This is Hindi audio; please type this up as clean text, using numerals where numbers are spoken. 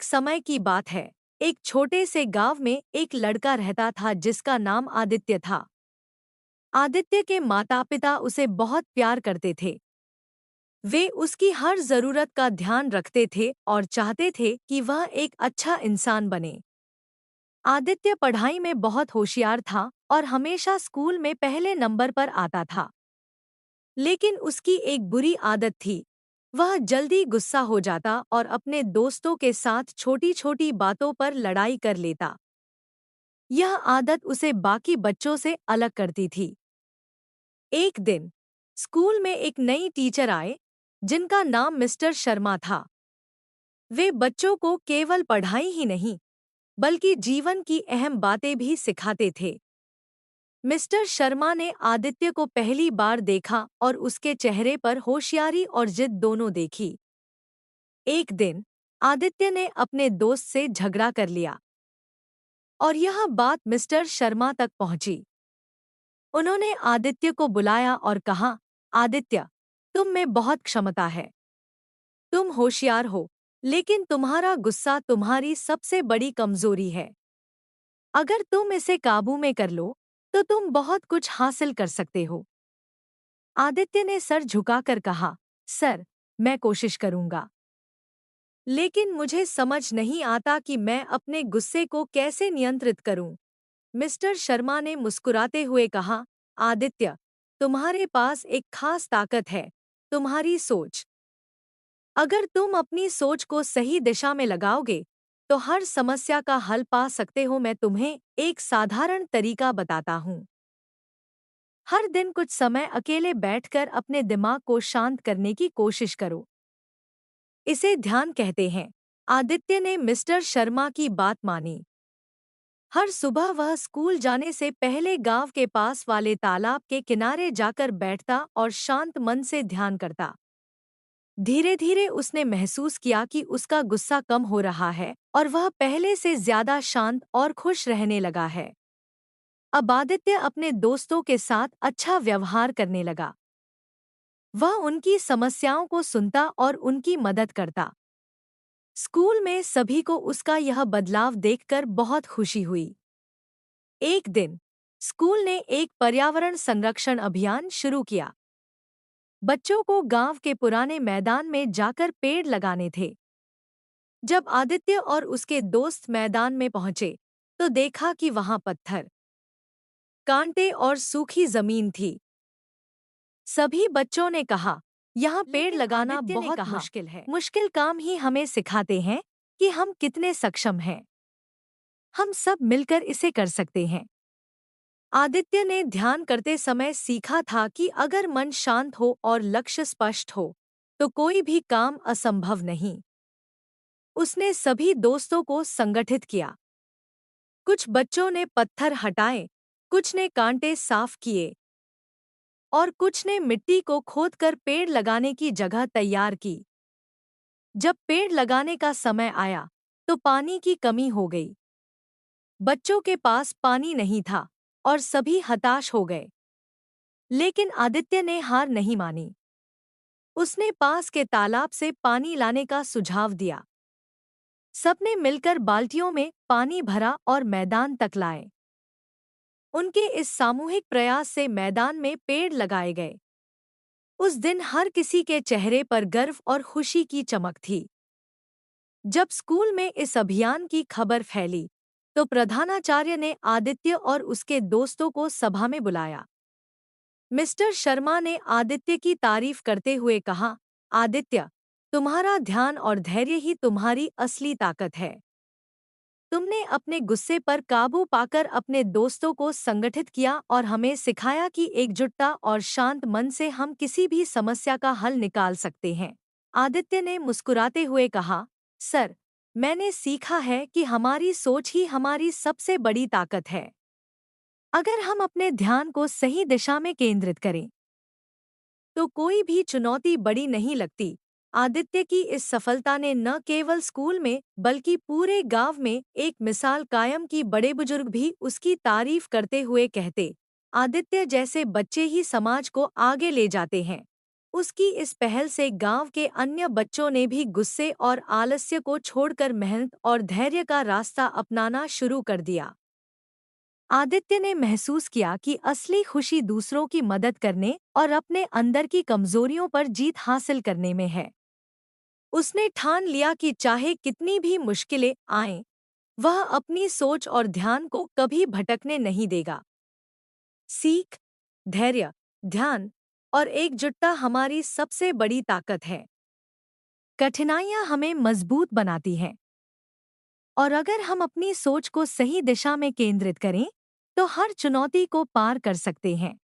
समय की बात है। एक छोटे से गांव में एक लड़का रहता था जिसका नाम आदित्य था। आदित्य के माता पिता उसे बहुत प्यार करते थे। वे उसकी हर जरूरत का ध्यान रखते थे और चाहते थे कि वह एक अच्छा इंसान बने। आदित्य पढ़ाई में बहुत होशियार था और हमेशा स्कूल में पहले नंबर पर आता था। लेकिन उसकी एक बुरी आदत थी। वह जल्दी गुस्सा हो जाता और अपने दोस्तों के साथ छोटी छोटी बातों पर लड़ाई कर लेता। यह आदत उसे बाकी बच्चों से अलग करती थी। एक दिन स्कूल में एक नई टीचर आए जिनका नाम मिस्टर शर्मा था। वे बच्चों को केवल पढ़ाई ही नहीं बल्कि जीवन की अहम बातें भी सिखाते थे। मिस्टर शर्मा ने आदित्य को पहली बार देखा और उसके चेहरे पर होशियारी और जिद दोनों देखी। एक दिन आदित्य ने अपने दोस्त से झगड़ा कर लिया और यह बात मिस्टर शर्मा तक पहुंची। उन्होंने आदित्य को बुलाया और कहा, आदित्य, तुम में बहुत क्षमता है। तुम होशियार हो, लेकिन तुम्हारा गुस्सा तुम्हारी सबसे बड़ी कमजोरी है। अगर तुम इसे काबू में कर लो, तो तुम बहुत कुछ हासिल कर सकते हो। आदित्य ने सर झुकाकर कहा, सर, मैं कोशिश करूंगा, लेकिन मुझे समझ नहीं आता कि मैं अपने गुस्से को कैसे नियंत्रित करूं। मिस्टर शर्मा ने मुस्कुराते हुए कहा, आदित्य, तुम्हारे पास एक खास ताकत है, तुम्हारी सोच। अगर तुम अपनी सोच को सही दिशा में लगाओगे, तो हर समस्या का हल पा सकते हो। मैं तुम्हें एक साधारण तरीका बताता हूँ। हर दिन कुछ समय अकेले बैठकर अपने दिमाग को शांत करने की कोशिश करो। इसे ध्यान कहते हैं। आदित्य ने मिस्टर शर्मा की बात मानी। हर सुबह वह स्कूल जाने से पहले गांव के पास वाले तालाब के किनारे जाकर बैठता और शांत मन से ध्यान करता। धीरे धीरे उसने महसूस किया कि उसका गुस्सा कम हो रहा है और वह पहले से ज्यादा शांत और खुश रहने लगा है। अब आदित्य अपने दोस्तों के साथ अच्छा व्यवहार करने लगा। वह उनकी समस्याओं को सुनता और उनकी मदद करता। स्कूल में सभी को उसका यह बदलाव देखकर बहुत खुशी हुई। एक दिन स्कूल ने एक पर्यावरण संरक्षण अभियान शुरू किया। बच्चों को गांव के पुराने मैदान में जाकर पेड़ लगाने थे। जब आदित्य और उसके दोस्त मैदान में पहुंचे, तो देखा कि वहां पत्थर, कांटे और सूखी जमीन थी। सभी बच्चों ने कहा, यहाँ पेड़ लगाना बहुत मुश्किल है। मुश्किल काम ही हमें सिखाते हैं कि हम कितने सक्षम हैं। हम सब मिलकर इसे कर सकते हैं। आदित्य ने ध्यान करते समय सीखा था कि अगर मन शांत हो और लक्ष्य स्पष्ट हो, तो कोई भी काम असंभव नहीं। उसने सभी दोस्तों को संगठित किया। कुछ बच्चों ने पत्थर हटाए, कुछ ने कांटे साफ किए और कुछ ने मिट्टी को खोदकर पेड़ लगाने की जगह तैयार की। जब पेड़ लगाने का समय आया, तो पानी की कमी हो गई। बच्चों के पास पानी नहीं था और सभी हताश हो गए। लेकिन आदित्य ने हार नहीं मानी। उसने पास के तालाब से पानी लाने का सुझाव दिया। सबने मिलकर बाल्टियों में पानी भरा और मैदान तक लाए। उनके इस सामूहिक प्रयास से मैदान में पेड़ लगाए गए। उस दिन हर किसी के चेहरे पर गर्व और खुशी की चमक थी। जब स्कूल में इस अभियान की खबर फैली, तो प्रधानाचार्य ने आदित्य और उसके दोस्तों को सभा में बुलाया। मिस्टर शर्मा ने आदित्य की तारीफ करते हुए कहा, आदित्य, तुम्हारा ध्यान और धैर्य ही तुम्हारी असली ताकत है। तुमने अपने गुस्से पर काबू पाकर अपने दोस्तों को संगठित किया और हमें सिखाया कि एकजुटता और शांत मन से हम किसी भी समस्या का हल निकाल सकते हैं। आदित्य ने मुस्कुराते हुए कहा, सर, मैंने सीखा है कि हमारी सोच ही हमारी सबसे बड़ी ताकत है। अगर हम अपने ध्यान को सही दिशा में केंद्रित करें, तो कोई भी चुनौती बड़ी नहीं लगती। आदित्य की इस सफलता ने न केवल स्कूल में बल्कि पूरे गांव में एक मिसाल कायम की। बड़े बुजुर्ग भी उसकी तारीफ करते हुए कहते, आदित्य जैसे बच्चे ही समाज को आगे ले जाते हैं। उसकी इस पहल से गांव के अन्य बच्चों ने भी गुस्से और आलस्य को छोड़कर मेहनत और धैर्य का रास्ता अपनाना शुरू कर दिया। आदित्य ने महसूस किया कि असली खुशी दूसरों की मदद करने और अपने अंदर की कमजोरियों पर जीत हासिल करने में है। उसने ठान लिया कि चाहे कितनी भी मुश्किलें आएं, वह अपनी सोच और ध्यान को कभी भटकने नहीं देगा। सीख, धैर्य, ध्यान और एकजुटता हमारी सबसे बड़ी ताकत है। कठिनाइयां हमें मजबूत बनाती हैं, और अगर हम अपनी सोच को सही दिशा में केंद्रित करें, तो हर चुनौती को पार कर सकते हैं।